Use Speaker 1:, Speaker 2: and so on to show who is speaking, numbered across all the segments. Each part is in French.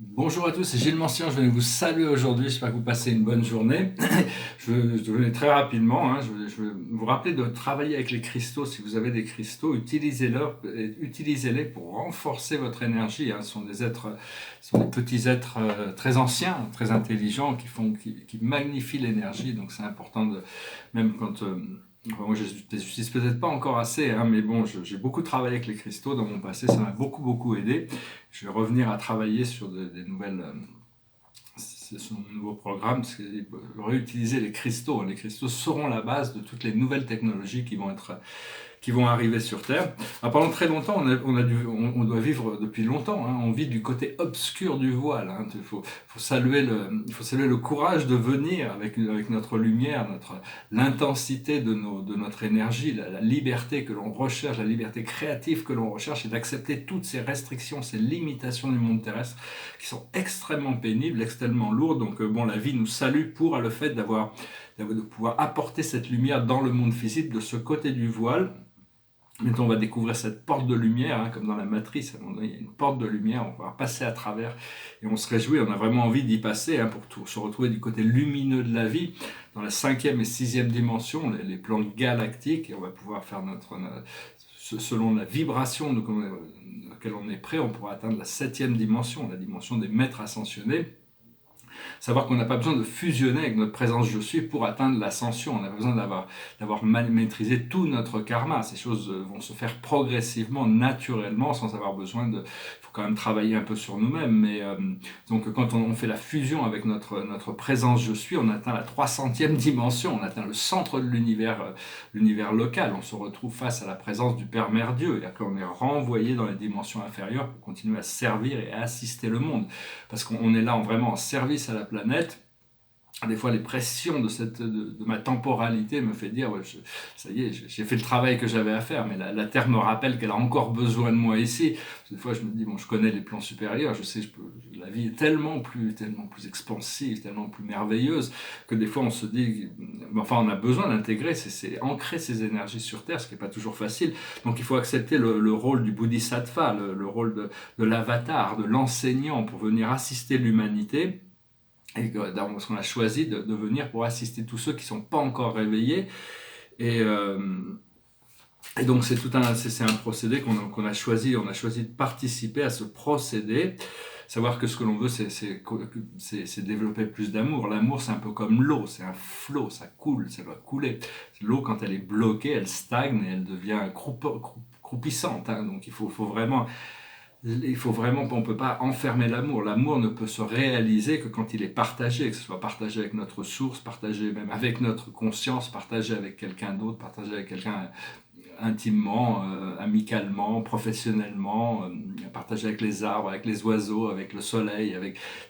Speaker 1: Bonjour à tous, c'est Gilles Mancien, je venais vous saluer aujourd'hui, j'espère que vous passez une bonne journée. Je venais très rapidement, je veux vous rappeler de travailler avec les cristaux. Si vous avez des cristaux, utilisez-les pour renforcer votre énergie. Ce sont des petits êtres très anciens, très intelligents, qui magnifient l'énergie. Donc c'est important même quand enfin, moi, je les utilise peut-être pas encore assez, mais bon, j'ai beaucoup travaillé avec les cristaux dans mon passé, ça m'a beaucoup aidé. Je vais revenir à travailler sur des nouvelles. C'est son nouveau programme, c'est réutiliser les cristaux. Les cristaux seront la base de toutes les nouvelles technologies qui vont arriver sur Terre. Alors, pendant très longtemps, on doit vivre depuis longtemps. On vit du côté obscur du voile. Faut il faut saluer le courage de venir avec notre lumière, l'intensité de notre énergie, la liberté que l'on recherche, la liberté créative que l'on recherche, et d'accepter toutes ces restrictions, ces limitations du monde terrestre qui sont extrêmement pénibles, extrêmement lourdes. Donc bon, la vie nous salue pour le fait de pouvoir apporter cette lumière dans le monde physique de ce côté du voile. Maintenant, on va découvrir cette porte de lumière, comme dans la matrice. À un moment donné, il y a une porte de lumière, on va pouvoir passer à travers et on se réjouit. On a vraiment envie d'y passer pour se retrouver du côté lumineux de la vie, dans la 5e et 6e dimension, les plans galactiques, et on va pouvoir faire selon la vibration laquelle on est prêt, on pourra atteindre la 7e dimension, la dimension des maîtres ascensionnés. Savoir qu'on n'a pas besoin de fusionner avec notre présence je suis pour atteindre l'ascension. On a besoin d'avoir maîtrisé tout notre karma. Ces choses vont se faire progressivement, naturellement, sans avoir besoin de... Il faut quand même travailler un peu sur nous-mêmes. Donc quand on fait la fusion avec notre présence je suis, on atteint la 300e dimension, on atteint le centre de l'univers local. On se retrouve face à la présence du Père Mère Dieu. Et après on est renvoyé dans les dimensions inférieures pour continuer à servir et à assister le monde. Parce qu'on est là vraiment en service à la planète. Des fois, les pressions de ma temporalité me fait dire, ouais, ça y est, j'ai fait le travail que j'avais à faire, mais la Terre me rappelle qu'elle a encore besoin de moi ici. Des fois, je me dis, bon, je connais les plans supérieurs, je sais, la vie est tellement plus expansive, tellement plus merveilleuse, que des fois, on se dit, enfin, on a besoin d'intégrer, c'est ancrer ces énergies sur Terre, ce qui n'est pas toujours facile. Donc, il faut accepter le rôle du bodhisattva, le rôle de l'avatar, de l'enseignant, pour venir assister l'humanité. Et parce qu'on a choisi de venir pour assister tous ceux qui ne sont pas encore réveillés. Et, euh, et donc c'est un procédé qu'on a choisi. On a choisi de participer à ce procédé. Savoir que ce que l'on veut, c'est développer plus d'amour. L'amour, c'est un peu comme l'eau, c'est un flot, ça coule, ça doit couler. L'eau, quand elle est bloquée, elle stagne et elle devient croupissante. Donc il faut vraiment, on ne peut pas enfermer l'amour. L'amour ne peut se réaliser que quand il est partagé, que ce soit partagé avec notre source, partagé même avec notre conscience, partagé avec quelqu'un d'autre, partagé avec quelqu'un intimement, amicalement, professionnellement, partagé avec les arbres, avec les oiseaux, avec le soleil,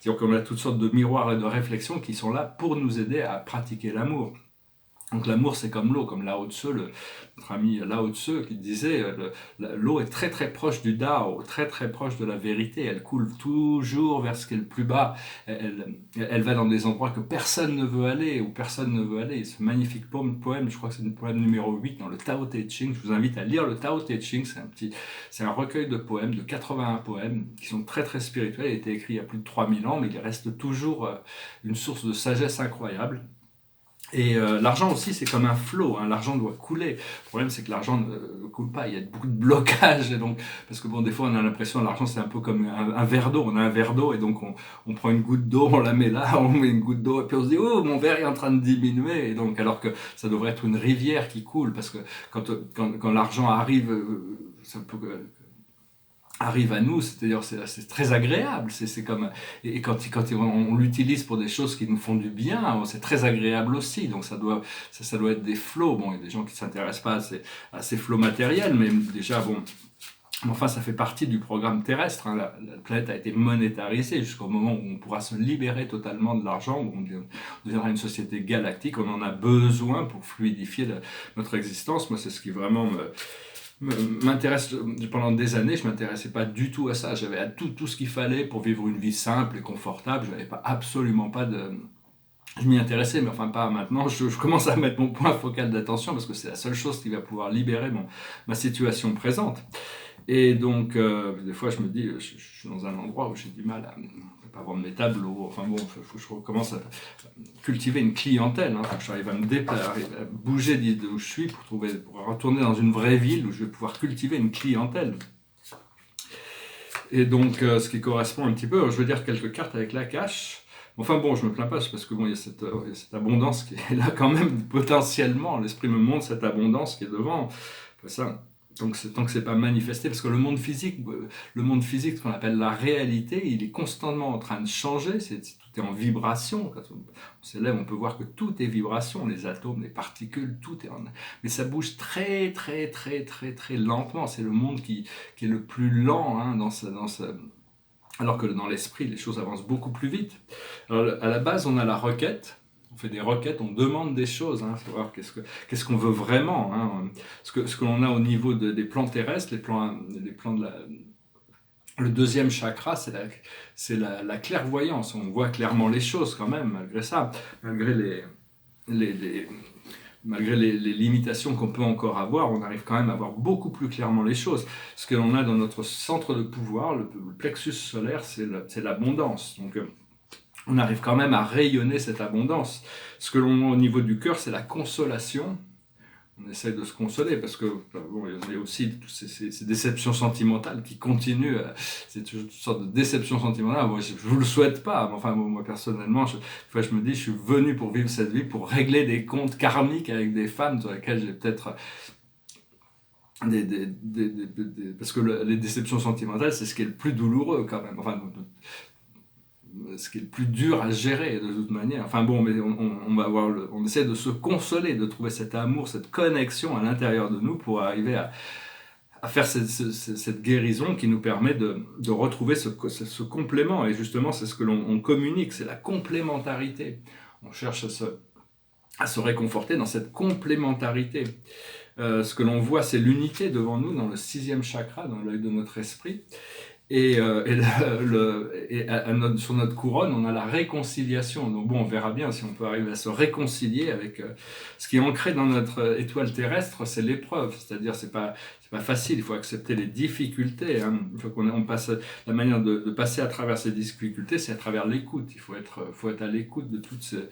Speaker 1: c'est-à-dire qu'on a toutes sortes de miroirs et de réflexions qui sont là pour nous aider à pratiquer l'amour. Donc l'amour, c'est comme l'eau, comme Lao Tzu, notre ami Lao Tzu qui disait l'eau est très proche du Dao, très proche de la vérité, elle coule toujours vers ce qui est le plus bas, elle va dans des endroits que personne ne veut aller, où personne ne veut aller. Ce magnifique poème, je crois que c'est le poème numéro 8 dans le Tao Te Ching, je vous invite à lire le Tao Te Ching, c'est un recueil de poèmes, de 81 poèmes, qui sont très spirituels, il a été écrit il y a plus de 3000 ans, mais il reste toujours une source de sagesse incroyable. Et l'argent aussi, c'est comme un flot, l'argent doit couler. Le problème, c'est que l'argent ne coule pas, il y a beaucoup de blocages. Et donc, parce que bon, des fois, on a l'impression que l'argent, c'est un peu comme un verre d'eau. On a un verre d'eau et donc on prend une goutte d'eau, on la met là, on met une goutte d'eau et puis on se dit, oh, mon verre est en train de diminuer. Et donc, alors que ça devrait être une rivière qui coule, parce que quand l'argent arrive, ça peut arrive à nous, c'est-à-dire c'est très agréable, c'est comme et quand on l'utilise pour des choses qui nous font du bien, c'est très agréable aussi. Donc ça doit être des flots. Bon, il y a des gens qui s'intéressent pas à ces flots matériels, mais déjà bon. Enfin, ça fait partie du programme terrestre. La planète a été monétarisée jusqu'au moment où on pourra se libérer totalement de l'argent, où on deviendra une société galactique. On en a besoin pour fluidifier notre existence. Moi, c'est ce qui vraiment m'intéresse. Pendant des années, je m'intéressais pas du tout à ça. J'avais tout ce qu'il fallait pour vivre une vie simple et confortable. Je n'avais pas absolument pas de... Je m'y intéressais, mais enfin pas maintenant. Je commence à mettre mon point focal d'attention parce que c'est la seule chose qui va pouvoir libérer ma situation présente. Et donc, des fois, je me dis, je suis dans un endroit où j'ai du mal pas vendre mes tableaux. Enfin bon, il faut que je recommence à cultiver une clientèle. Il faut que j'arrive à me déplacer, à bouger d'où je suis pour retourner dans une vraie ville où je vais pouvoir cultiver une clientèle. Et donc, ce qui correspond un petit peu, je veux dire quelques cartes avec la cash. Enfin bon, je me plains pas, c'est parce que bon, il y a cette abondance qui est là quand même, potentiellement. L'esprit me montre cette abondance qui est devant. Ça, donc, tant que c'est pas manifesté, parce que le monde physique, ce qu'on appelle la réalité, il est constamment en train de changer. Tout est en vibration. Quand on s'élève, on peut voir que tout est vibration, les atomes, les particules, tout est en. Mais ça bouge très, très, très, très, très lentement. C'est le monde qui est le plus lent alors que dans l'esprit, les choses avancent beaucoup plus vite. Alors, à la base, on a la requête. On fait des requêtes, on demande des choses. Il faut voir qu'est-ce qu'on veut vraiment. Ce que l'on a au niveau des plans terrestres, les plans de le deuxième chakra, c'est la clairvoyance. On voit clairement les choses quand même, malgré ça. Malgré les limitations qu'on peut encore avoir, on arrive quand même à voir beaucoup plus clairement les choses. Ce que l'on a dans notre centre de pouvoir, le plexus solaire, c'est l'abondance. Donc, on arrive quand même à rayonner cette abondance. Ce que l'on a au niveau du cœur, c'est la consolation. On essaie de se consoler parce que bon, il y a aussi toutes ces déceptions sentimentales qui continuent. C'est toujours une sorte de déception sentimentale. Moi, je ne vous le souhaite pas. Mais enfin, moi personnellement, je me dis, je suis venu pour vivre cette vie, pour régler des comptes karmiques avec des femmes sur lesquelles j'ai peut-être parce que les déceptions sentimentales, c'est ce qui est le plus douloureux quand même. Enfin, ce qui est le plus dur à gérer de toute manière. Enfin bon, mais on essaie de se consoler, de trouver cet amour, cette connexion à l'intérieur de nous pour arriver à faire cette guérison qui nous permet de retrouver ce complément. Et justement, c'est ce que l'on communique, c'est la complémentarité. On cherche à se réconforter dans cette complémentarité. Ce que l'on voit, c'est l'unité devant nous, dans le 6e chakra, dans l'œil de notre esprit. Et sur notre couronne, on a la réconciliation. Donc bon, on verra bien si on peut arriver à se réconcilier avec ce qui est ancré dans notre étoile terrestre, c'est l'épreuve. C'est-à-dire, c'est pas facile. Il faut accepter les difficultés. Il faut qu'on passe. La manière de passer à travers ces difficultés, c'est à travers l'écoute. Il faut être à l'écoute de toutes ces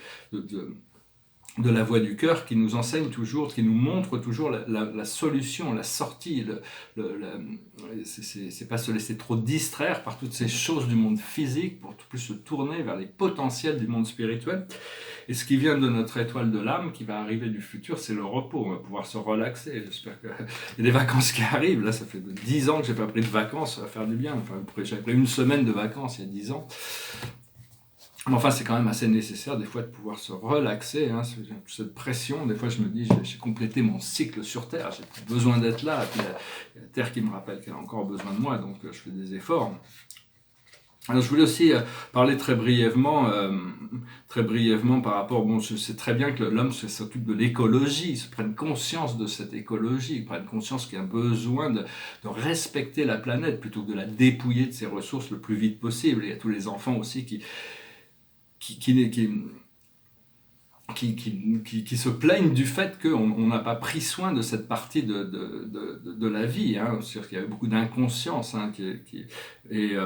Speaker 1: de la voix du cœur qui nous enseigne toujours, qui nous montre toujours la solution, la sortie. C'est pas se laisser trop distraire par toutes ces choses du monde physique pour plus se tourner vers les potentiels du monde spirituel. Et ce qui vient de notre étoile de l'âme, qui va arriver du futur, c'est le repos. On va pouvoir se relaxer. J'espère qu'il y a des vacances qui arrivent. Là, ça fait 10 ans que j'ai pas pris de vacances. Ça va faire du bien. Enfin, j'avais pris une semaine de vacances il y a 10 ans. Mais enfin, c'est quand même assez nécessaire des fois de pouvoir se relaxer, cette pression. Des fois, je me dis, j'ai complété mon cycle sur Terre, j'ai plus besoin d'être là. Et puis, il y a la Terre qui me rappelle qu'elle a encore besoin de moi, donc je fais des efforts. Alors, je voulais aussi parler très brièvement par rapport. Bon, je sais très bien que l'homme s'occupe de l'écologie, se prenne conscience de cette écologie, prenne conscience qu'il y a besoin de respecter la planète plutôt que de la dépouiller de ses ressources le plus vite possible. Et il y a tous les enfants aussi qui se plaignent du fait qu'on n'a pas pris soin de cette partie de la vie. C'est-à-dire qu'il y a beaucoup d'inconscience. Et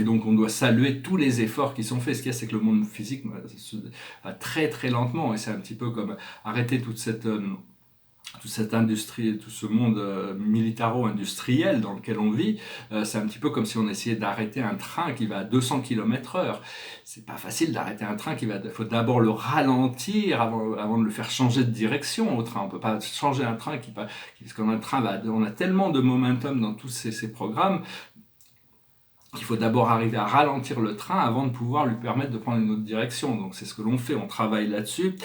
Speaker 1: donc on doit saluer tous les efforts qui sont faits. Ce qu'il y a, c'est que le monde physique va très très lentement. Et c'est un petit peu comme arrêter toute cette industrie, tout ce monde militaro-industriel dans lequel on vit, c'est un petit peu comme si on essayait d'arrêter un train qui va à 200 km/h. C'est pas facile d'arrêter un train il faut d'abord le ralentir avant de le faire changer de direction au train. On peut pas changer un train parce qu'on a on a tellement de momentum dans tous ces programmes qu'il faut d'abord arriver à ralentir le train avant de pouvoir lui permettre de prendre une autre direction. Donc c'est ce que l'on fait, on travaille là-dessus.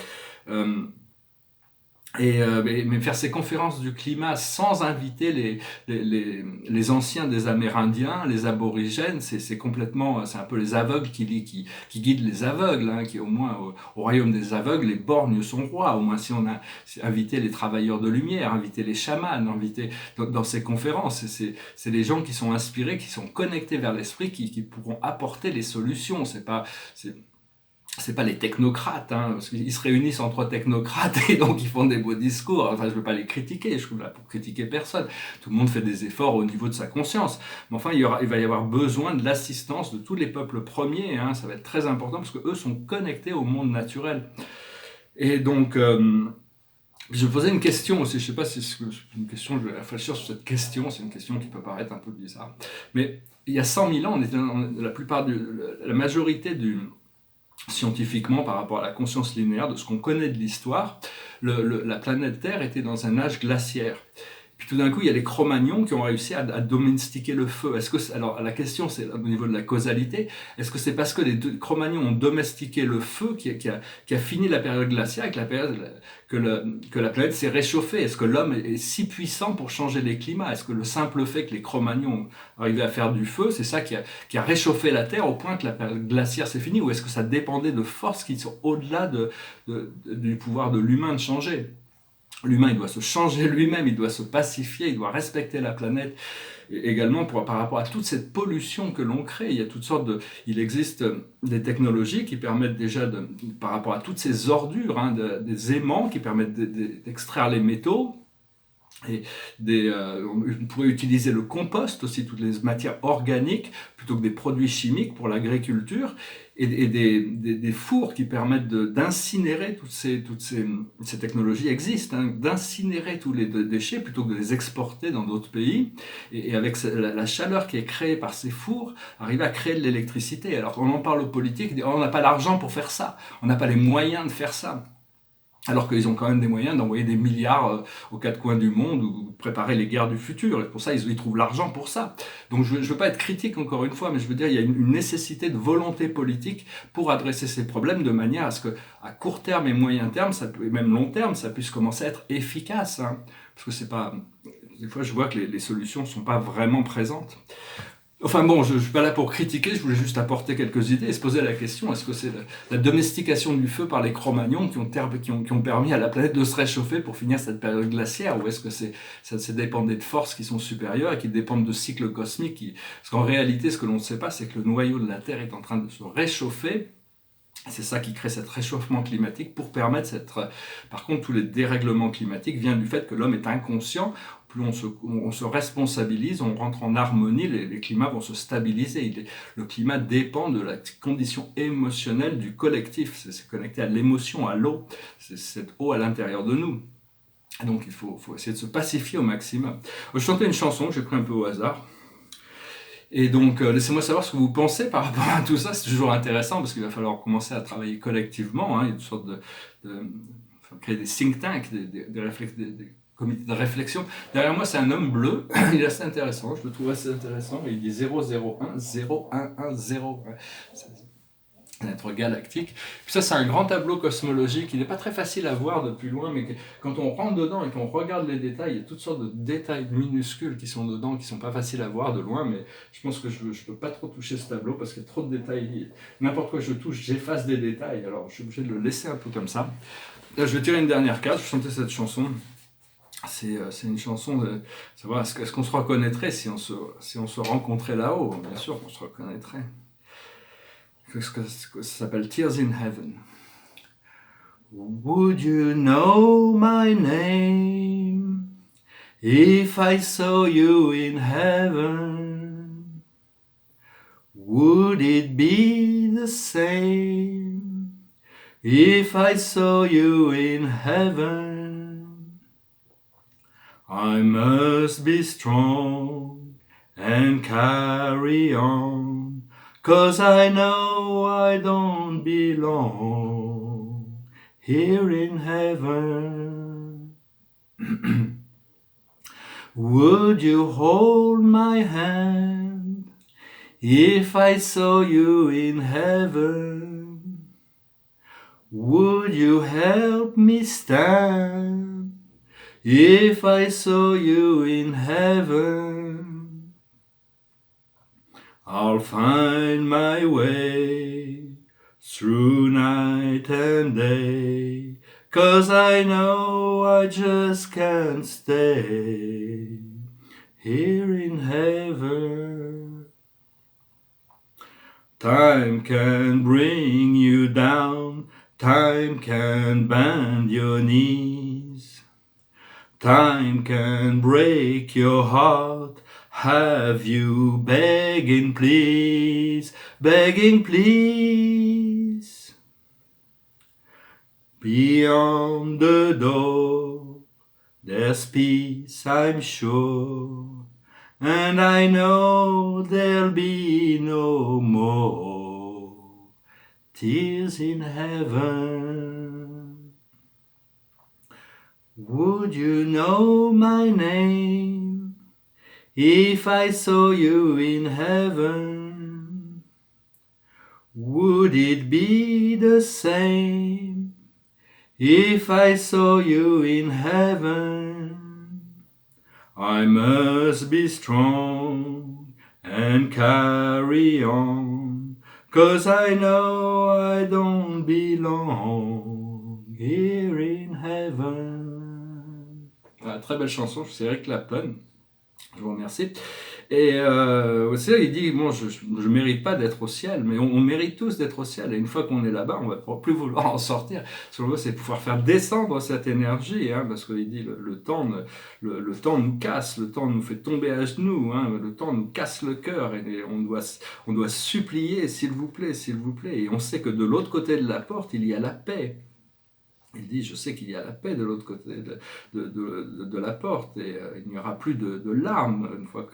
Speaker 1: Mais faire ces conférences du climat sans inviter les anciens des Amérindiens, les aborigènes, c'est un peu les aveugles qui guident les aveugles, qui au moins au royaume des aveugles, les borgnes sont rois. Au moins si on a invité les travailleurs de lumière, invité les chamans, invité dans ces conférences, c'est les gens qui sont inspirés, qui sont connectés vers l'esprit, qui pourront apporter les solutions. c'est pas les technocrates, hein, parce qu'ils se réunissent entre technocrates et donc ils font des beaux discours. Enfin, je veux pas les critiquer, je suis là pour critiquer personne. Tout le monde fait des efforts au niveau de sa conscience. Mais enfin, il va y avoir besoin de l'assistance de tous les peuples premiers, hein, ça va être très important parce que eux sont connectés au monde naturel. Et donc, je vais poser une question aussi, je sais pas si c'est une question, je vais réfléchir sur cette question, c'est une question qui peut paraître un peu bizarre. Mais il y a 100 000 ans, la majorité scientifiquement par rapport à la conscience linéaire, de ce qu'on connaît de l'histoire, la planète Terre était dans un âge glaciaire. Puis tout d'un coup, il y a les Cro-Magnons qui ont réussi à domestiquer le feu. Alors la question, c'est au niveau de la causalité, est-ce que c'est parce que les Cro-Magnons ont domestiqué le feu qui a fini la période glaciaire, avec la période que la planète s'est réchauffée? Est-ce que l'homme est si puissant pour changer les climats? Est-ce que le simple fait que les Cro-Magnons arrivaient à faire du feu, c'est ça qui a réchauffé la Terre au point que la période glaciaire s'est finie? Ou est-ce que ça dépendait de forces qui sont au-delà du pouvoir de l'humain de changer? L'humain, il doit se changer lui-même, il doit se pacifier, il doit respecter la planète. Et également, par rapport à toute cette pollution que l'on crée, il existe des technologies qui permettent déjà, par rapport à toutes ces ordures, hein, des aimants qui permettent d'extraire les métaux. Et on pourrait utiliser le compost aussi, toutes les matières organiques, plutôt que des produits chimiques pour l'agriculture, et des fours qui permettent d'incinérer toutes ces technologies existent, hein, d'incinérer tous les déchets plutôt que de les exporter dans d'autres pays. Et avec la chaleur qui est créée par ces fours, arriver à créer de l'électricité. Alors on en parle aux politiques, on n'a pas l'argent pour faire ça, on n'a pas les moyens de faire ça. Alors qu'ils ont quand même des moyens d'envoyer des milliards aux quatre coins du monde ou de préparer les guerres du futur. Et pour ça, ils trouvent l'argent pour ça. Donc je ne veux pas être critique encore une fois, mais je veux dire, il y a une nécessité de volonté politique pour adresser ces problèmes de manière à ce qu'à court terme et moyen terme, et même long terme, ça puisse commencer à être efficace. Hein. Parce que c'est pas... Des fois, je vois que les solutions ne sont pas vraiment présentes. Enfin bon, je ne suis pas là pour critiquer, je voulais juste apporter quelques idées et se poser la question, est-ce que c'est la domestication du feu par les Cro-Magnons qui ont permis à la planète de se réchauffer pour finir cette période glaciaire, ou est-ce que ça dépendait de forces qui sont supérieures et qui dépendent de cycles cosmiques Parce qu'en réalité, ce que l'on ne sait pas, c'est que le noyau de la Terre est en train de se réchauffer. C'est ça qui crée cet réchauffement climatique pour permettre Par contre, tous les dérèglements climatiques viennent du fait que l'homme est inconscient. Plus on se responsabilise, on rentre en harmonie, les climats vont se stabiliser. Le climat dépend de la condition émotionnelle du collectif. C'est connecté à l'émotion, à l'eau. C'est cette eau à l'intérieur de nous. Donc il faut essayer de se pacifier au maximum. Je chantais une chanson que j'ai pris un peu au hasard. Et donc, laissez-moi savoir ce que vous pensez par rapport à tout ça. C'est toujours intéressant parce qu'il va falloir commencer à travailler collectivement. Hein. Il y a une sorte créer des think tanks, des comités de réflexion. Derrière moi, c'est un homme bleu. Il est assez intéressant. Je le trouve assez intéressant. Il dit 001 0110. Un être galactique. Puis ça, c'est un grand tableau cosmologique. Il n'est pas très facile à voir depuis loin, mais quand on rentre dedans et qu'on regarde les détails, il y a toutes sortes de détails minuscules qui sont dedans, qui ne sont pas faciles à voir de loin, mais je pense que je ne peux pas trop toucher ce tableau parce qu'il y a trop de détails. N'importe quoi que je touche, j'efface des détails. Alors, je suis obligé de le laisser un peu comme ça. Là, je vais tirer une dernière carte. Je vais chanter cette chanson. C'est une chanson de savoir est-ce qu'on se reconnaîtrait si on se rencontrait là-haut. Bien sûr qu'on se reconnaîtrait. Ça s'appelle Tears in Heaven. Would you know my name if I saw you in heaven? Would it be the same if I saw you in heaven? I must be strong and carry on, 'cause I know I don't belong here in heaven. Would you hold my hand if I saw you in heaven? Would you help me stand if I saw you in heaven? I'll find my way through night and day, 'cause I know I just can't stay here in heaven. Time can bring you down, time can bend your knees, time can break your heart, have you begging please, begging please. Beyond the door, there's peace, I'm sure. And I know there'll be no more tears in heaven. Would you know my name if I saw you in heaven? Would it be the same if I saw you in heaven? I must be strong and carry on, 'cause I know I don't belong here in heaven. Voilà, très belle chanson, c'est Eric Clapton. Je vous remercie. Et c'est là, il dit, bon, je mérite pas d'être au ciel, mais on mérite tous d'être au ciel. Et une fois qu'on est là-bas, on va plus vouloir en sortir. Ce qu'on veut, c'est pouvoir faire descendre cette énergie, hein, parce qu'il dit, le temps nous casse, le temps nous fait tomber à genoux, hein, le temps nous casse le cœur, et on doit supplier, s'il vous plaît, s'il vous plaît. Et on sait que de l'autre côté de la porte, il y a la paix. Il dit, je sais qu'il y a la paix de l'autre côté de la porte, et il n'y aura plus de larmes une fois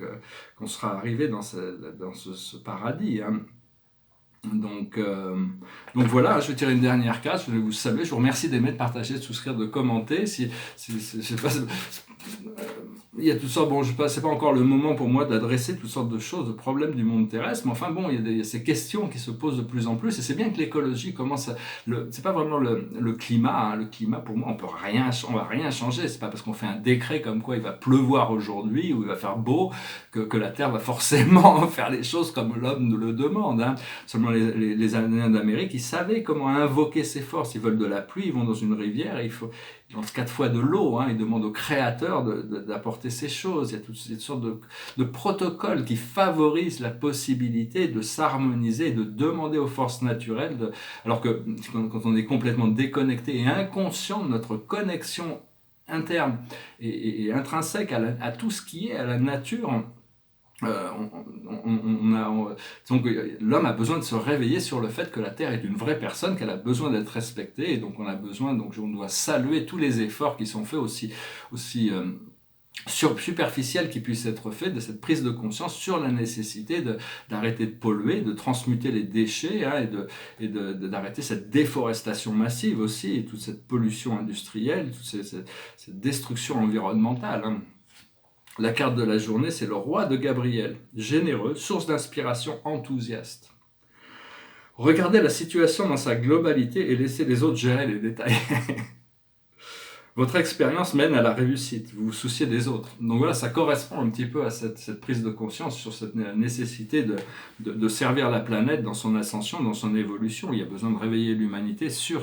Speaker 1: qu'on sera arrivé dans ce paradis. Hein. Donc voilà, je vais tirer une dernière carte, je vais vous saluer, je vous remercie d'aimer, de partager, de souscrire, de commenter. Il y a toutes sortes, bon, c'est pas encore le moment pour moi d'adresser toutes sortes de choses, de problèmes du monde terrestre, mais enfin bon, il y a ces questions qui se posent de plus en plus, et c'est bien que l'écologie commence c'est pas vraiment le climat, hein. Le climat, pour moi, on va rien changer, c'est pas parce qu'on fait un décret comme quoi il va pleuvoir aujourd'hui, ou il va faire beau, que la Terre va forcément faire les choses comme l'homme nous le demande, hein. Seulement les Indiens d'Amérique, ils savaient comment invoquer ces forces, ils veulent de la pluie, ils vont dans une rivière, et ils lancent 4 fois de l'eau, hein, ils demandent au créateur d'apporter ces choses. Il y a toutes sortes de protocoles qui favorisent la possibilité de s'harmoniser et de demander aux forces naturelles, alors que quand on est complètement déconnecté et inconscient de notre connexion interne et intrinsèque à tout ce qui est à la nature, donc l'homme a besoin de se réveiller sur le fait que la Terre est une vraie personne, qu'elle a besoin d'être respectée, et donc on doit saluer tous les efforts qui sont faits aussi superficiels qui puissent être faits, de cette prise de conscience sur la nécessité d'arrêter de polluer, de transmuter les déchets, hein, et d'arrêter cette déforestation massive aussi, et toute cette pollution industrielle, toute cette destruction environnementale, hein. La carte de la journée, c'est le roi de Gabriel, généreux, source d'inspiration, enthousiaste. Regardez la situation dans sa globalité et laissez les autres gérer les détails. Votre expérience mène à la réussite, vous vous souciez des autres. Donc voilà, ça correspond un petit peu à cette prise de conscience sur cette nécessité de servir la planète dans son ascension, dans son évolution. Il y a besoin de réveiller l'humanité sur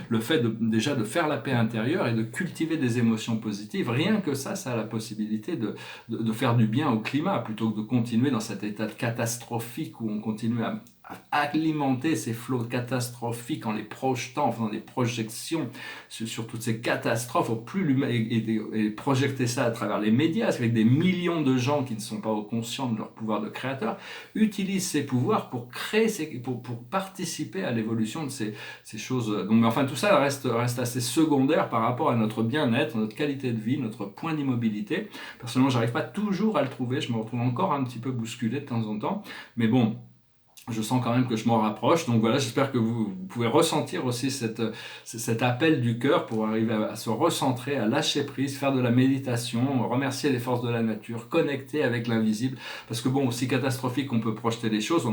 Speaker 1: le fait déjà de faire la paix intérieure et de cultiver des émotions positives. Rien que ça a la possibilité de faire du bien au climat, plutôt que de continuer dans cet état catastrophique où on continue à alimenter ces flots catastrophiques en les projetant, en faisant des projections sur toutes ces catastrophes, et projeter ça à travers les médias, avec des millions de gens qui ne sont pas conscients de leur pouvoir de créateur, utilisent ces pouvoirs pour créer, pour participer à l'évolution de ces choses. Donc, enfin, tout ça reste assez secondaire par rapport à notre bien-être, notre qualité de vie, notre point d'immobilité. Personnellement, j'arrive pas toujours à le trouver, je me retrouve encore un petit peu bousculé de temps en temps, mais bon, je sens quand même que je m'en rapproche. Donc voilà, j'espère que vous pouvez ressentir aussi cet appel du cœur pour arriver à se recentrer, à lâcher prise, faire de la méditation, remercier les forces de la nature, connecter avec l'invisible. Parce que bon, aussi catastrophique qu'on peut projeter les choses, il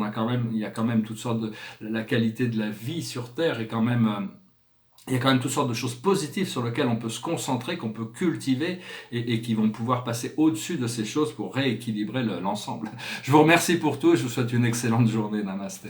Speaker 1: y a quand même toutes sortes la qualité de la vie sur Terre est quand même... il y a quand même toutes sortes de choses positives sur lesquelles on peut se concentrer, qu'on peut cultiver, et qui vont pouvoir passer au-dessus de ces choses pour rééquilibrer l'ensemble. Je vous remercie pour tout et je vous souhaite une excellente journée. Namasté.